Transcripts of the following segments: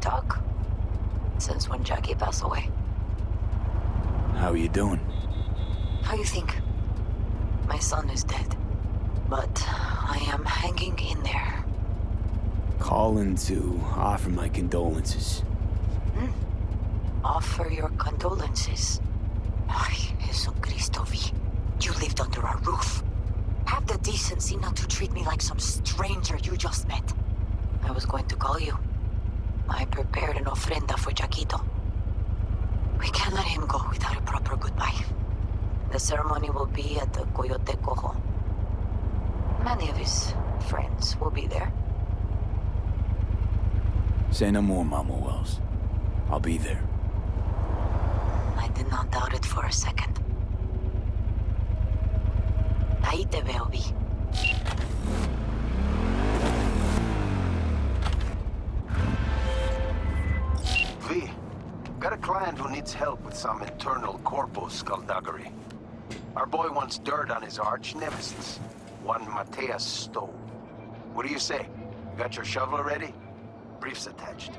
talk? Since when Jackie passed away. How are you doing? How you think? My son is dead. But I am hanging in there. Calling to offer my condolences. Offer your condolences. Ay, Jesucristo V. You lived under our roof. Have the decency not to treat me like some stranger you just met. I was going to call you. I prepared an ofrenda for Jaquito. We can't let him go without a proper goodbye. The ceremony will be at the Coyote Cojo. Many of his friends will be there. Say no more, Mama Wells. I'll be there. I did not doubt it for a second. Ahí te veo, Vi. V, got a client who needs help with some internal corpo skullduggery. Our boy wants dirt on his arch nemesis, one Mateus Stowe. What do you say? You got your shovel ready? Briefs attached.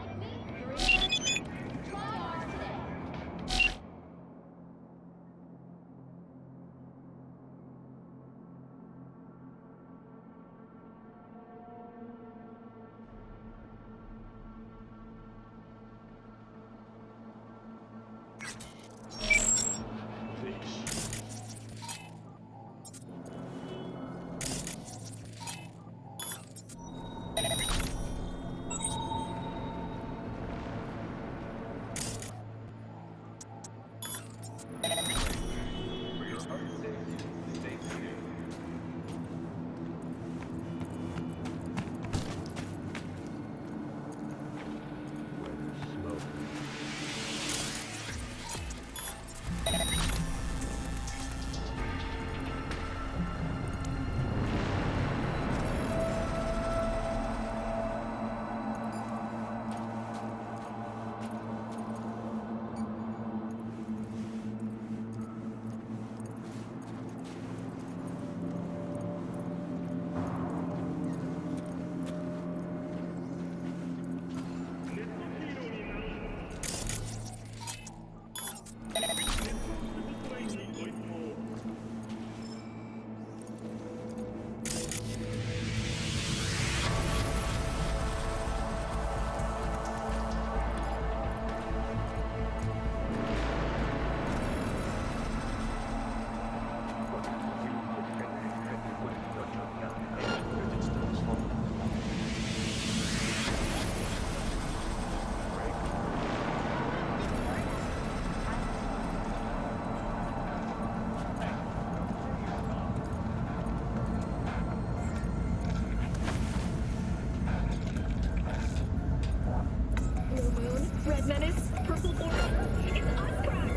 Red Menace, Purple Border. It's on tracks.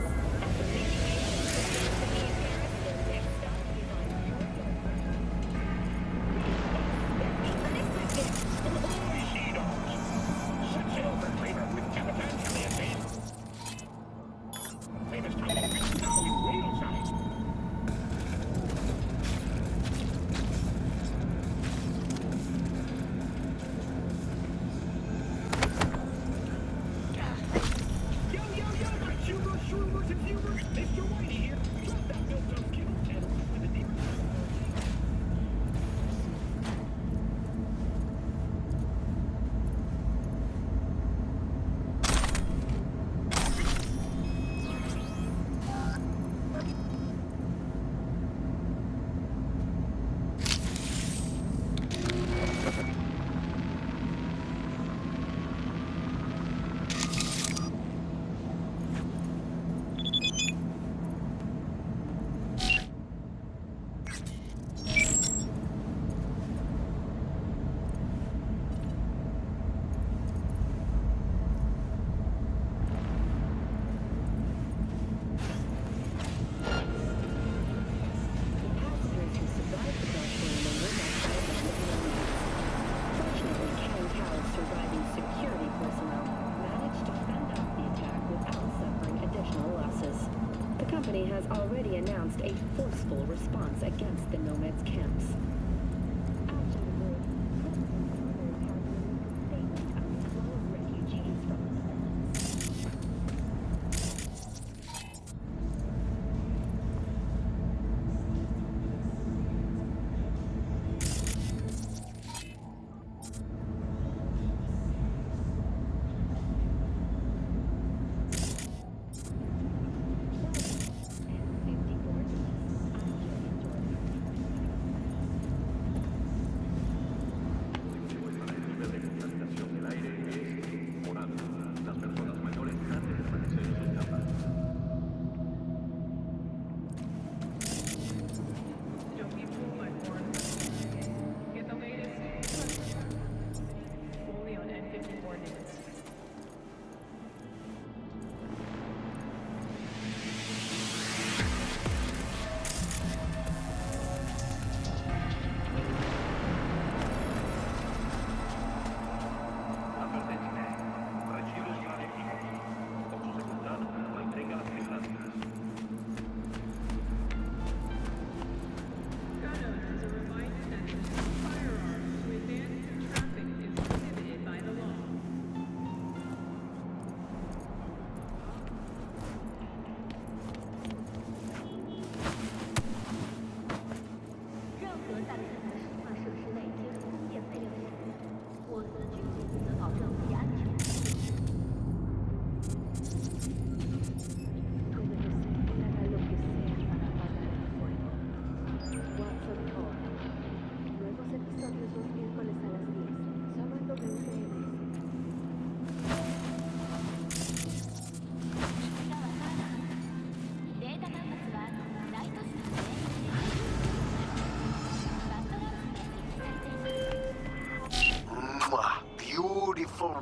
Has already announced a forceful response against the Nomads' camps. After the war, statement of the flow of refugees from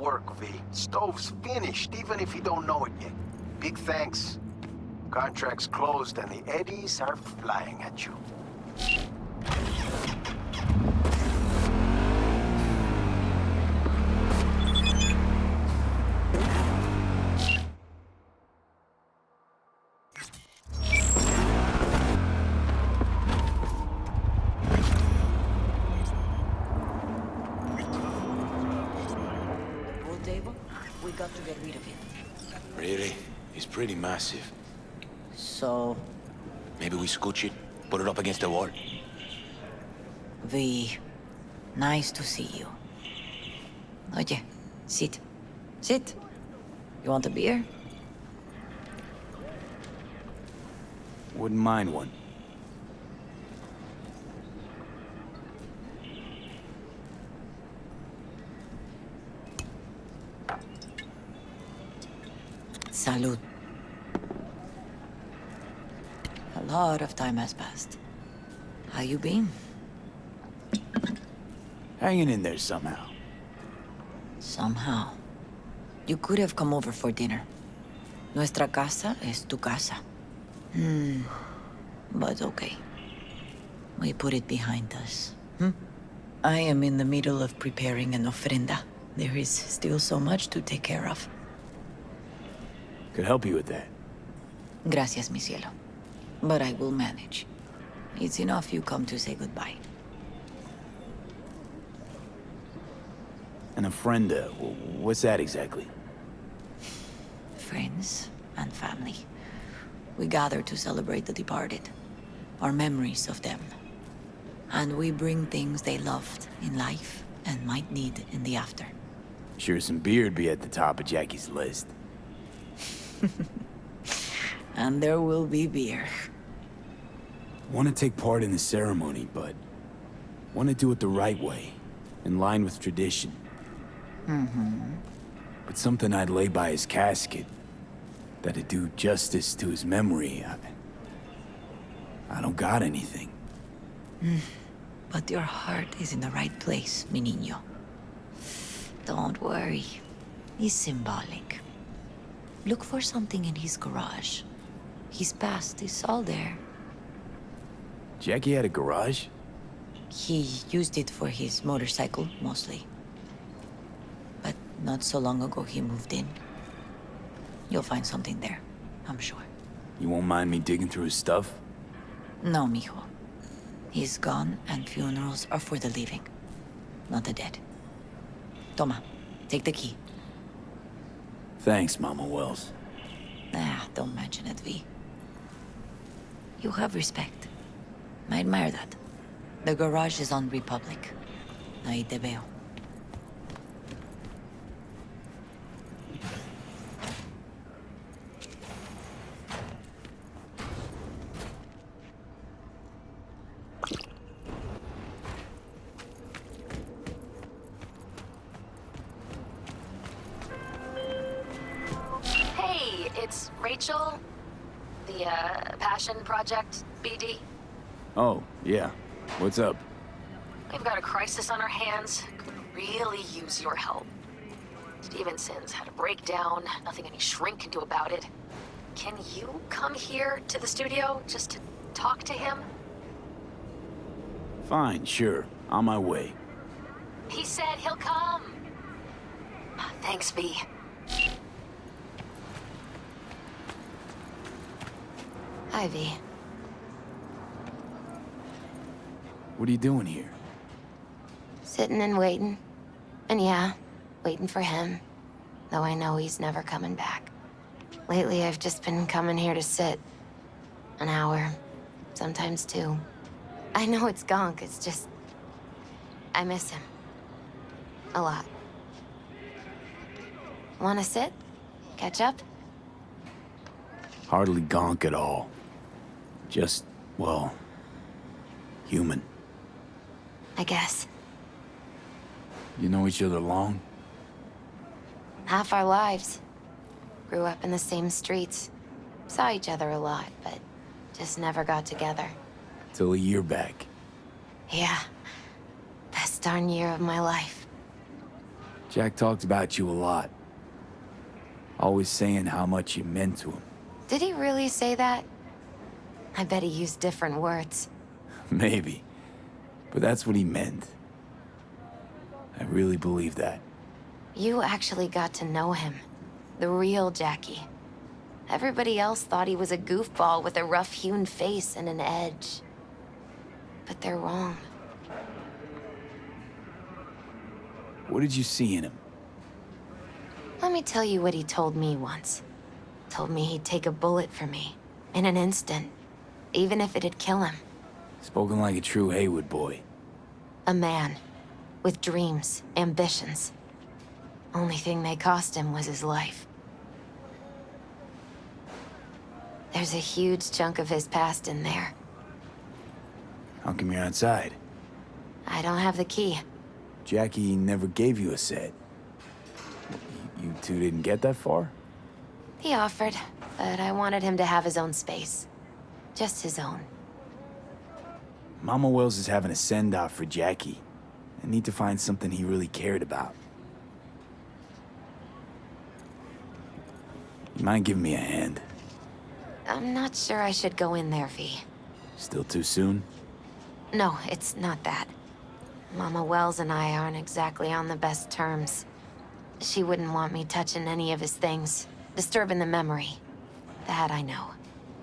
work, V. Stove's finished, even if you don't know it yet. Big thanks. Contract's closed and the eddies are flying at you. Pool table? We got to get rid of it. Really? It's pretty massive. So, Maybe we scooch it, put it up against the wall. V, nice to see you. Oye, sit. Sit. You want a beer? Wouldn't mind one. Salud. A lot of time has passed. How you been? Hanging in there somehow. Somehow. You could have come over for dinner. Nuestra casa es tu casa. But okay. We put it behind us. I am in the middle of preparing an ofrenda. There is still so much to take care of. Could help you with that. Gracias, mi cielo. But I will manage. It's enough you come to say goodbye. An ofrenda, what's that exactly? Friends and family. We gather to celebrate the departed. Our memories of them. And we bring things they loved in life and might need in the after. Sure some beer'd be at the top of Jackie's list. And there will be beer. Want to take part in the ceremony, but want to do it the right way, in line with tradition. But something I'd lay by his casket, that'd do justice to his memory. I don't got anything. But your heart is in the right place, mi niño. Don't worry. It's symbolic. Look for something in his garage. His past is all there. Jackie had a garage? He used it for his motorcycle, mostly. But not so long ago he moved in. You'll find something there, I'm sure. You won't mind me digging through his stuff? No, mijo. He's gone and funerals are for the living, not the dead. Toma, take the key. Thanks, Mama Wells. Don't mention it, V. You have respect. I admire that. The garage is on Republic. Ahí te veo. Hey, it's Rachel. The, Passion Project, BD. Oh, yeah. What's up? We've got a crisis on our hands. Could really use your help. Stevenson's had a breakdown. Nothing any shrink can do about it. Can you come here to the studio just to talk to him? Fine, sure. On my way. He said he'll come. Thanks, V. Ivy. What are you doing here? Sitting and waiting. And yeah, waiting for him. Though I know he's never coming back. Lately, I've just been coming here to sit. An hour. Sometimes two. I know it's gonk, it's just... I miss him. A lot. Wanna sit? Catch up? Hardly gonk at all. Just, well, human. I guess. You know each other long? Half our lives. Grew up in the same streets. Saw each other a lot, but just never got together. Till a year back. Yeah. Best darn year of my life. Jack talked about you a lot. Always saying how much you meant to him. Did he really say that? I bet he used different words. Maybe. But that's what he meant. I really believe that. You actually got to know him. The real Jackie. Everybody else thought he was a goofball with a rough-hewn face and an edge. But they're wrong. What did you see in him? Let me tell you what he told me once. Told me he'd take a bullet for me. In an instant. Even if it'd kill him. Spoken like a true Haywood boy. A man. With dreams, ambitions. Only thing they cost him was his life. There's a huge chunk of his past in there. How come you're outside? I don't have the key. Jackie never gave you a set. You two didn't get that far? He offered, but I wanted him to have his own space. Just his own. Mama Wells is having a send-off for Jackie. I need to find something he really cared about. You mind giving me a hand? I'm not sure I should go in there, V. Still too soon? No, it's not that. Mama Wells and I aren't exactly on the best terms. She wouldn't want me touching any of his things, disturbing the memory. That I know.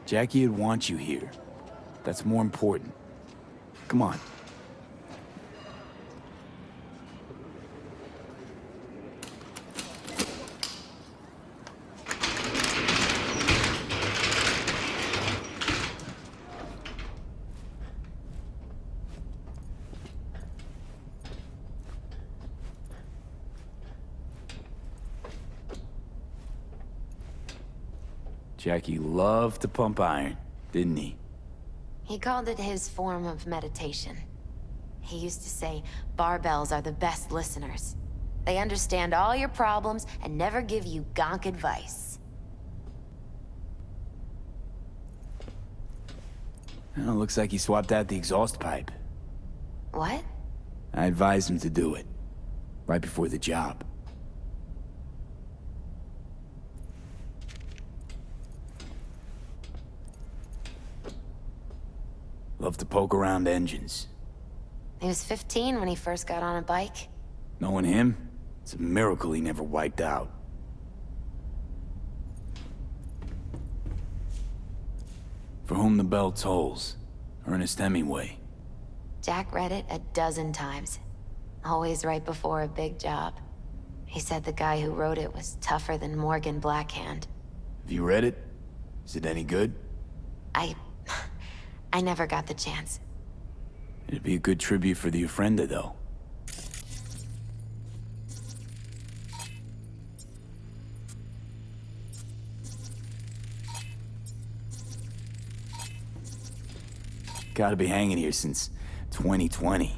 Jackie would want you here. That's more important. Come on. Jackie loved to pump iron, didn't he? He called it his form of meditation. He used to say, barbells are the best listeners. They understand all your problems and never give you gonk advice. Well, looks like he swapped out the exhaust pipe. What? I advised him to do it. Right before the job. Love to poke around engines. He was 15 when he first got on a bike. Knowing him, it's a miracle he never wiped out. For whom the bell tolls, Ernest Hemingway. Jack read it a dozen times. Always right before a big job. He said the guy who wrote it was tougher than Morgan Blackhand. Have you read it? Is it any good? I never got the chance. It'd be a good tribute for the Ofrenda, though. Gotta be hanging here since 2020.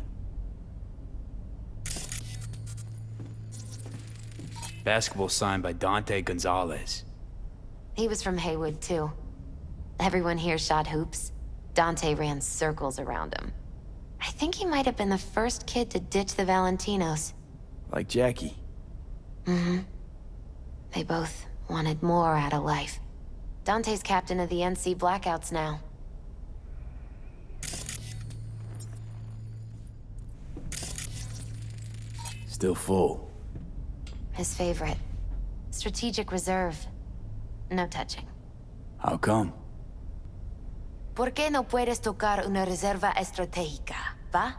Basketball signed by Dante Gonzalez. He was from Haywood, too. Everyone here shot hoops. Dante ran circles around him. I think he might have been the first kid to ditch the Valentinos. Like Jackie. Mm-hmm. They both wanted more out of life. Dante's captain of the NC Blackouts now. Still full. His favorite. Strategic reserve. No touching. How come? ¿Por qué no puedes tocar una reserva estratégica, va?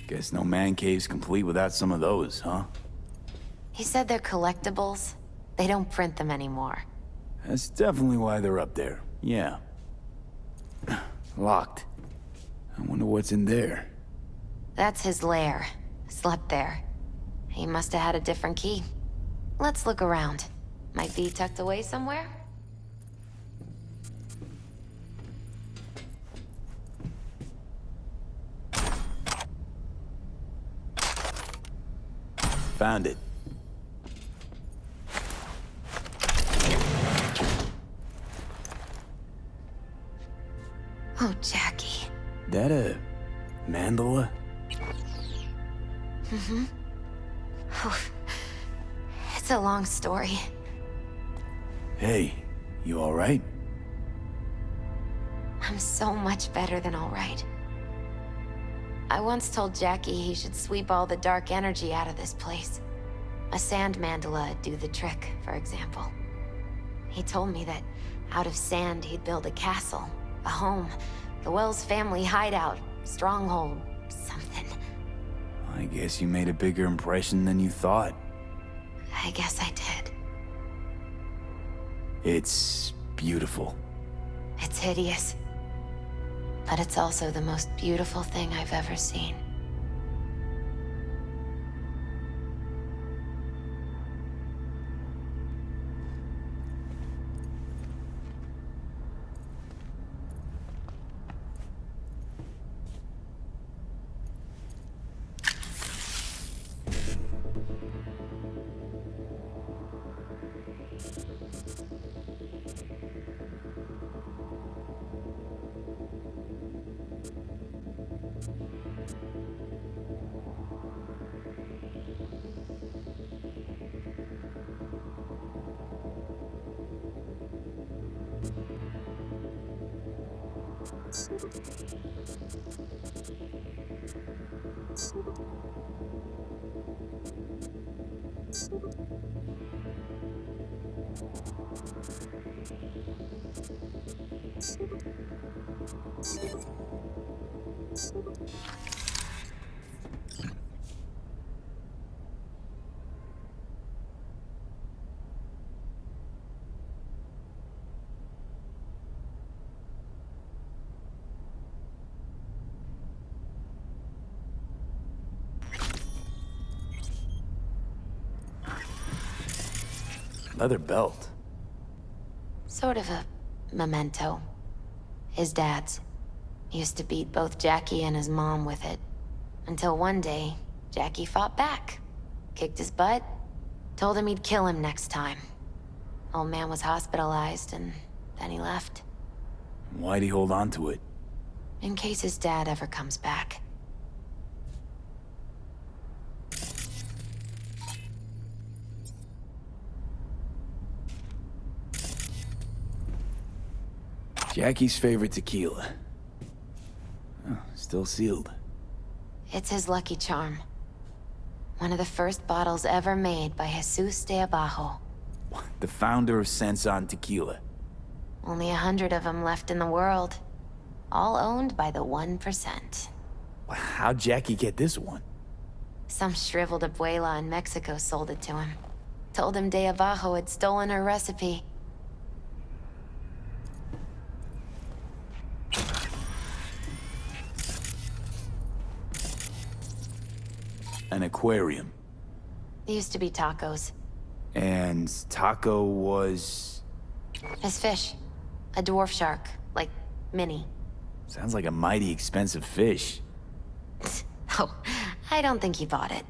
Guess no man cave's complete without some of those, huh? He said they're collectibles. They don't print them anymore. That's definitely why they're up there. Yeah. Locked. I wonder what's in there. That's his lair. Slept there. He must have had a different key. Let's look around. Might be tucked away somewhere? Found it. Oh, Jackie. That a mandala? Mm-hmm. It's a long story. Hey, you alright? I'm so much better than all right. I once told Jackie he should sweep all the dark energy out of this place. A sand mandala'd do the trick, for example. He told me that out of sand he'd build a castle, a home, the Wells family hideout, stronghold, something. I guess you made a bigger impression than you thought. I guess I did. It's beautiful. It's hideous. But it's also the most beautiful thing I've ever seen. Leather belt. Sort of a memento. His dad's. Used to beat both Jackie and his mom with it. Until one day, Jackie fought back. Kicked his butt. Told him he'd kill him next time. Old man was hospitalized, and then he left. Why'd he hold on to it? In case his dad ever comes back. Jackie's favorite tequila. Oh, still sealed. It's his lucky charm. One of the first bottles ever made by Jesus de Abajo. The founder of Sensan Tequila. Only 100 of them left in the world. All owned by the 1%. How'd Jackie get this one? Some shriveled abuela in Mexico sold it to him. Told him de Abajo had stolen her recipe. An aquarium. They used to be tacos. And Taco was... His fish. A dwarf shark. Like, mini. Sounds like a mighty expensive fish. Oh, I don't think he bought it.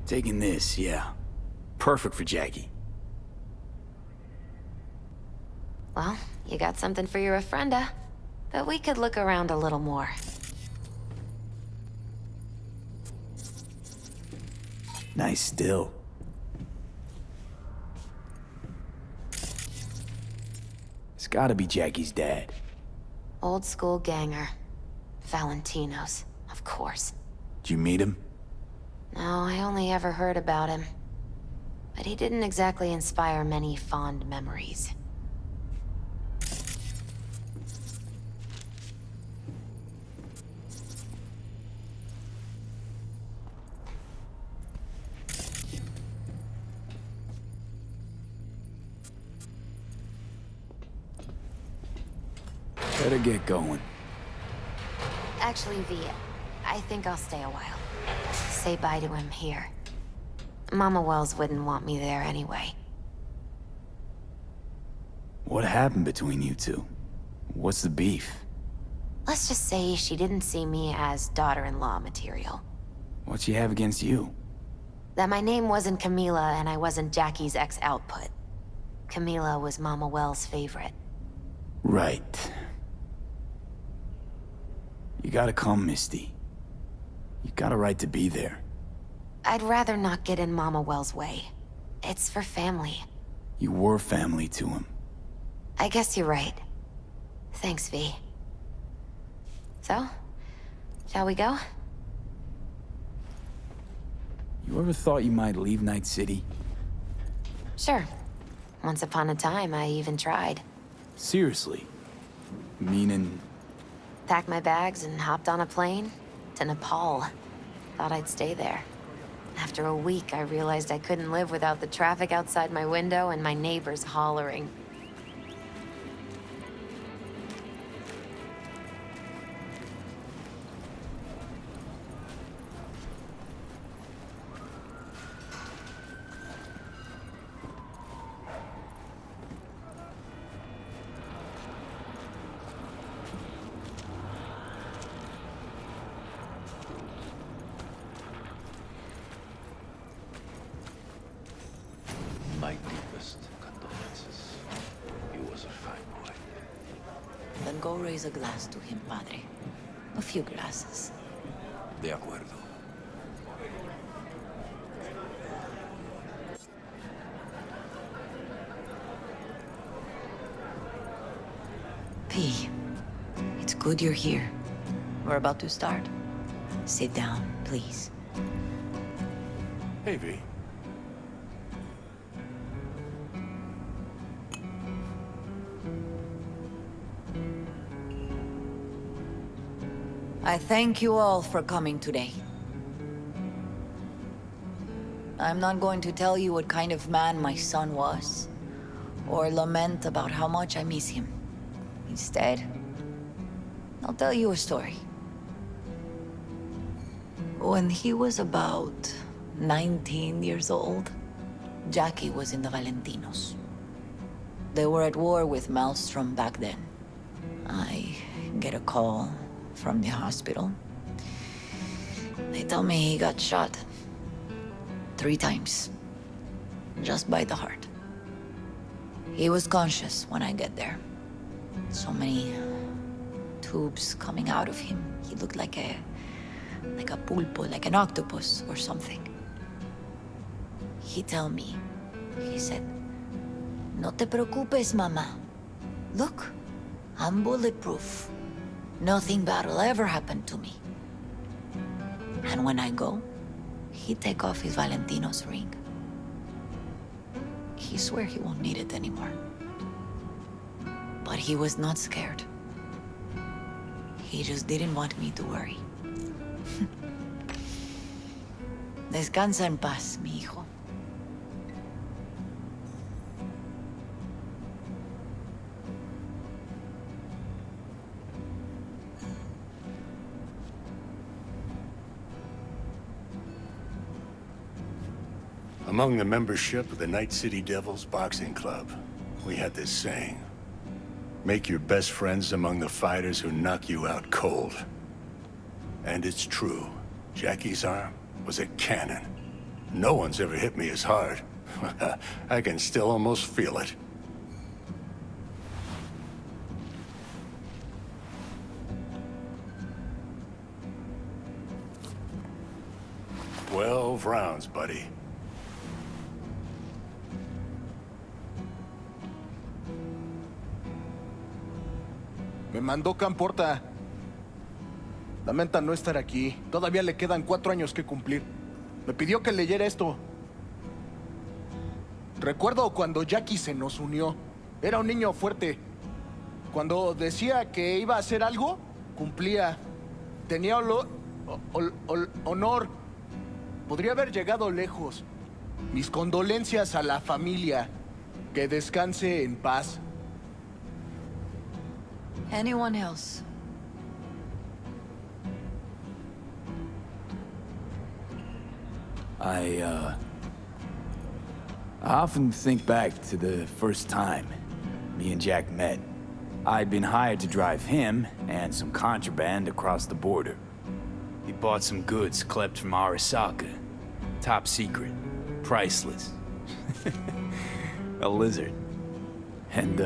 Taking this, yeah. Perfect for Jackie. Well, you got something for your ofrenda. But we could look around a little more. Nice still. It's gotta be Jackie's dad. Old school ganger. Valentino's, of course. Did you meet him? No, I only ever heard about him. But he didn't exactly inspire many fond memories. Better get going. Actually, V, I think I'll stay a while. Say bye to him here. Mama Wells wouldn't want me there anyway. What happened between you two? What's the beef? Let's just say she didn't see me as daughter-in-law material. What she have against you? That my name wasn't Camila and I wasn't Jackie's ex-output. Camila was Mama Wells' favorite. Right. You gotta come, Misty. You got a right to be there. I'd rather not get in Mama Wells' way. It's for family. You were family to him. I guess you're right. Thanks, V. So, shall we go? You ever thought you might leave Night City? Sure. Once upon a time, I even tried. Seriously? Meaning... Packed my bags and hopped on a plane to Nepal. Thought I'd stay there. After a week, I realized I couldn't live without the traffic outside my window and my neighbors hollering. My deepest condolences. He was a fine boy. Then go raise a glass to him, Padre. A few glasses. De acuerdo. P, it's good you're here. We're about to start. Sit down, please. Hey, V. I thank you all for coming today. I'm not going to tell you what kind of man my son was, or lament about how much I miss him. Instead, I'll tell you a story. When he was about 19 years old, Jackie was in the Valentinos. They were at war with Maelstrom back then. I get a call from the hospital. They tell me he got shot 3 times, just by the heart. He was conscious when I get there. So many tubes coming out of him. He looked like a pulpo, like an octopus or something. He told me, he said, "No te preocupes, mama. Look, I'm bulletproof. Nothing bad will ever happen to me." And when I go, he take off his Valentino's ring. He swear he won't need it anymore. But he was not scared. He just didn't want me to worry. Descansa en paz, mi hijo. Among the membership of the Night City Devils Boxing Club, we had this saying: make your best friends among the fighters who knock you out cold. And it's true. Jackie's arm was a cannon. No one's ever hit me as hard. I can still almost feel it. "12 rounds, buddy." Me mandó Camporta. Lamenta no estar aquí. Todavía le quedan 4 años que cumplir. Me pidió que leyera esto. Recuerdo cuando Jackie se nos unió. Era un niño fuerte. Cuando decía que iba a hacer algo, cumplía. Tenía honor. Podría haber llegado lejos. Mis condolencias a la familia. Que descanse en paz. Anyone else? I often think back to the first time me and Jack met. I'd been hired to drive him and some contraband across the border. He bought some goods klept from Arasaka. Top secret. Priceless. A lizard. And,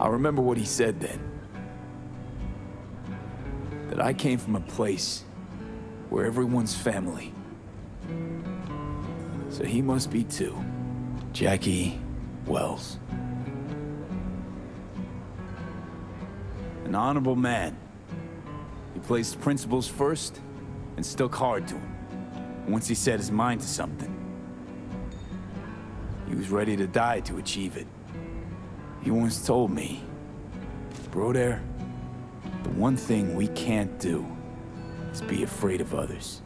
I remember what he said then. That I came from a place where everyone's family. So he must be too. Jackie Wells. An honorable man. He placed principles first and stuck hard to him. Once he set his mind to something, he was ready to die to achieve it. He once told me, Broder, the one thing we can't do is be afraid of others.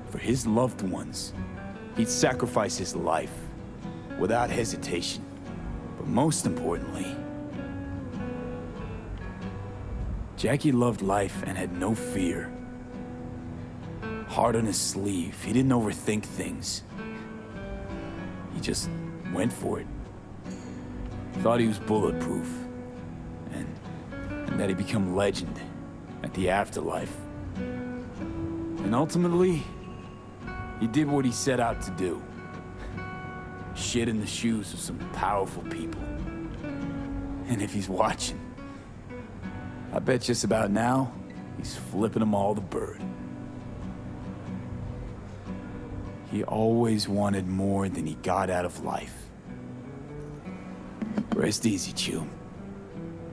For his loved ones, he'd sacrifice his life without hesitation. But most importantly, Jackie loved life and had no fear. Heart on his sleeve, he didn't overthink things. He just went for it. Thought he was bulletproof, and that he'd become legend at the afterlife. And ultimately, he did what he set out to do. Shit in the shoes of some powerful people. And if he's watching, I bet just about now, he's flipping them all the bird. He always wanted more than he got out of life. Rest easy, Chew.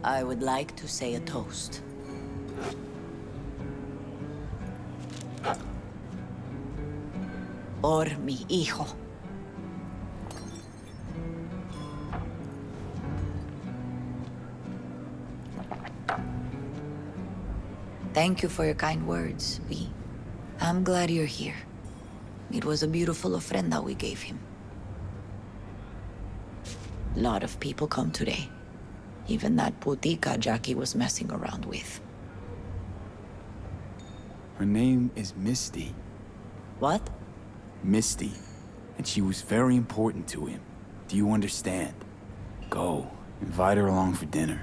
I would like to say a toast. Por mi hijo. Thank you for your kind words, V. I'm glad you're here. It was a beautiful ofrenda we gave him. A lot of people come today. Even that putica Jackie was messing around with. Her name is Misty. What? Misty. And she was very important to him. Do you understand? Go. Invite her along for dinner.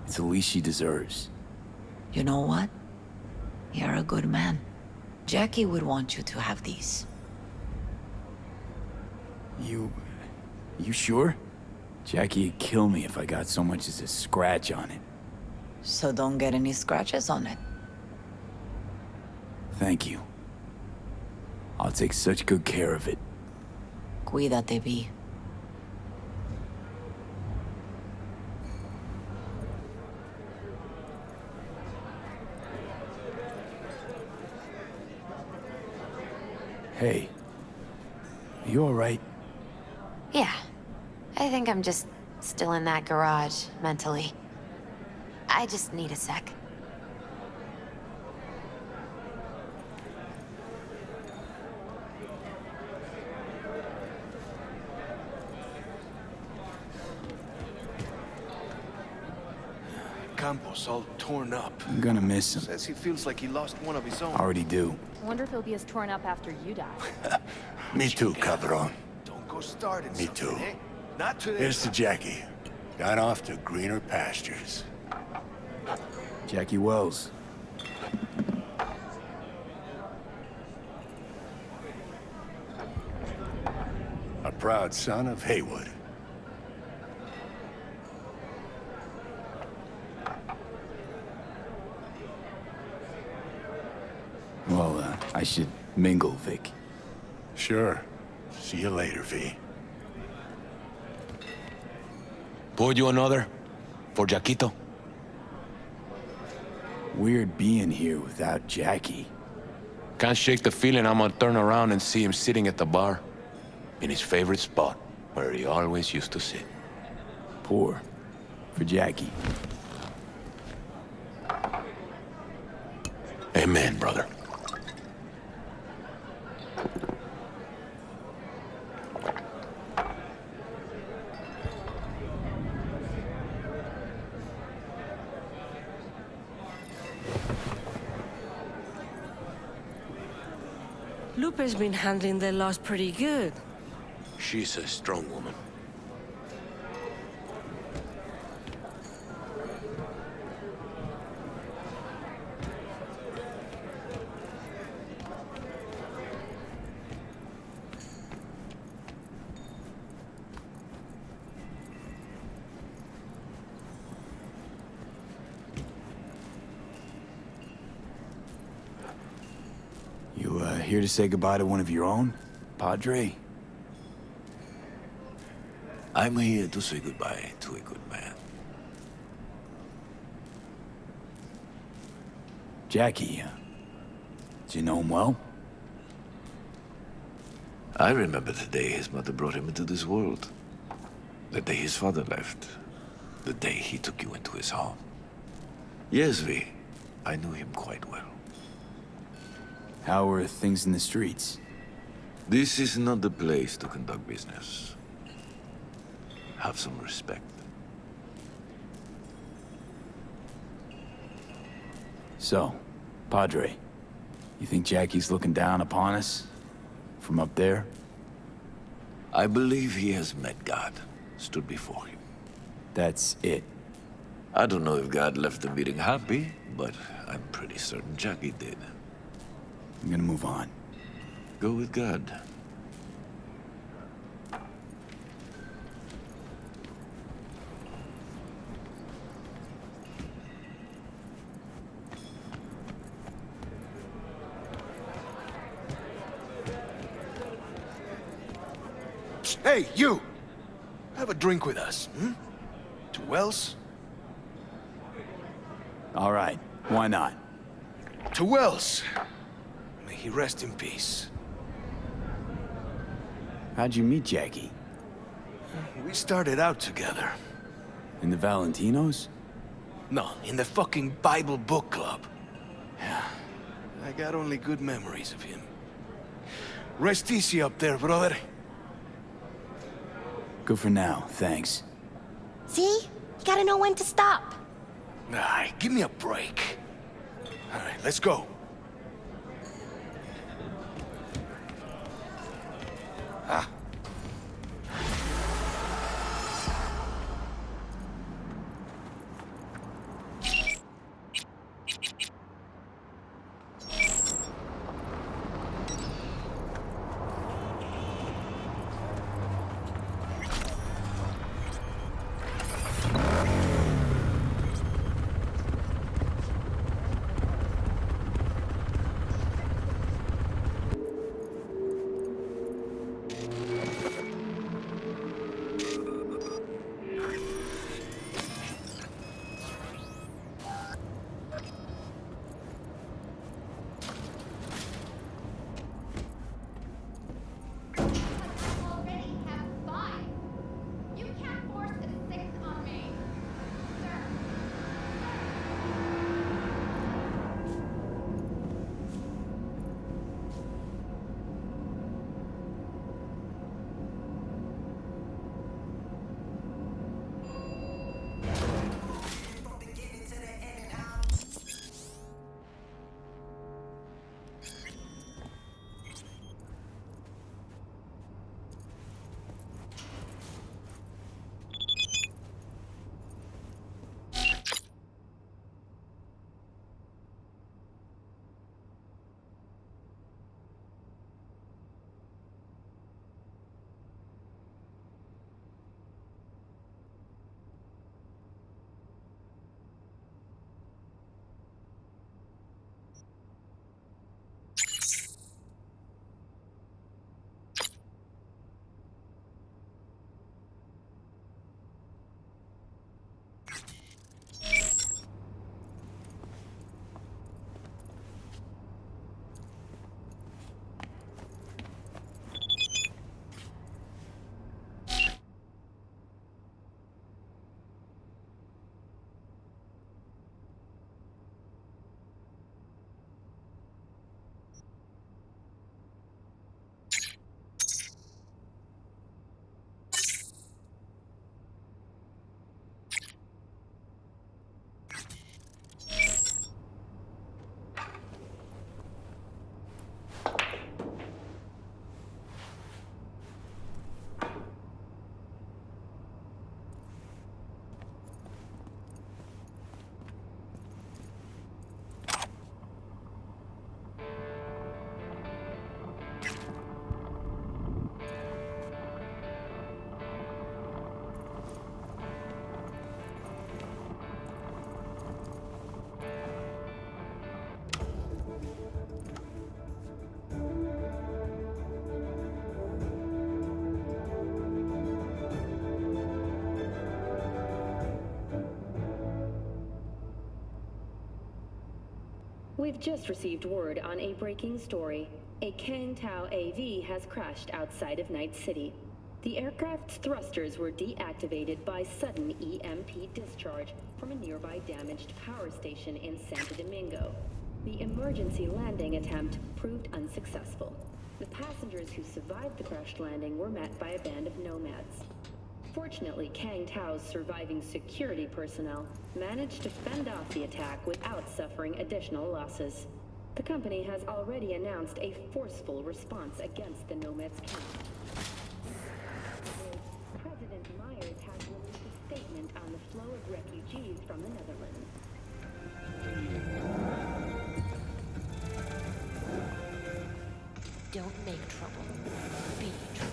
It's the least she deserves. You know what? You're a good man. Jackie would want you to have these. You sure? Jackie'd kill me if I got so much as a scratch on it. So don't get any scratches on it. Thank you. I'll take such good care of it. Cuídate, V. Hey. Are you alright? Yeah. I think I'm just still in that garage, mentally. I just need a sec. Campos all torn up. I'm gonna miss him. Says he feels like he lost one of his own. Already do. I wonder if he'll be as torn up after you die. Me too, cabron. Don't go starting Me something, too. eh? Not today. Here's to Jackie. Gone off to greener pastures. Jackie Wells. A proud son of Haywood. Well, I should mingle, Vic. Sure. See you later, V. Pour you another? For Jaquito? Weird being here without Jackie. Can't shake the feeling I'm gonna turn around and see him sitting at the bar. In his favorite spot, where he always used to sit. Pour. For Jackie. Amen, brother. Lupe's been handling the loss pretty good. She's a strong woman. You, here to say goodbye to one of your own, Padre? I'm here to say goodbye to a good man. Jackie, do you know him well? I remember the day his mother brought him into this world. The day his father left. The day he took you into his home. Yes, V. I knew him quite well. How are things in the streets? This is not the place to conduct business. Have some respect. So, Padre, you think Jackie's looking down upon us? From up there? I believe he has met God, stood before him. That's it. I don't know if God left the meeting happy, but I'm pretty certain Jackie did. I'm gonna move on. Go with God. Hey, you! Have a drink with us, hmm? To Wells? All right, why not? To Wells! May he rest in peace. How'd you meet Jackie? We started out together. In the Valentinos? No, in the fucking Bible book club. I got only good memories of him. Rest easy up there, brother. Good for now, thanks. See? You gotta know when to stop. Nah, give me a break. All right, let's go. Ah. We've just received word on a breaking story. A Kang Tao AV has crashed outside of Night City. The aircraft's thrusters were deactivated by sudden EMP discharge from a nearby damaged power station in Santo Domingo. The emergency landing attempt proved unsuccessful. The passengers who survived the crash landing were met by a band of nomads. Fortunately, Kang Tao's surviving security personnel managed to fend off the attack without suffering additional losses. The company has already announced a forceful response against the nomads' camp. President Myers has released a statement on the flow of refugees from the Netherlands. Don't make trouble. Be trouble.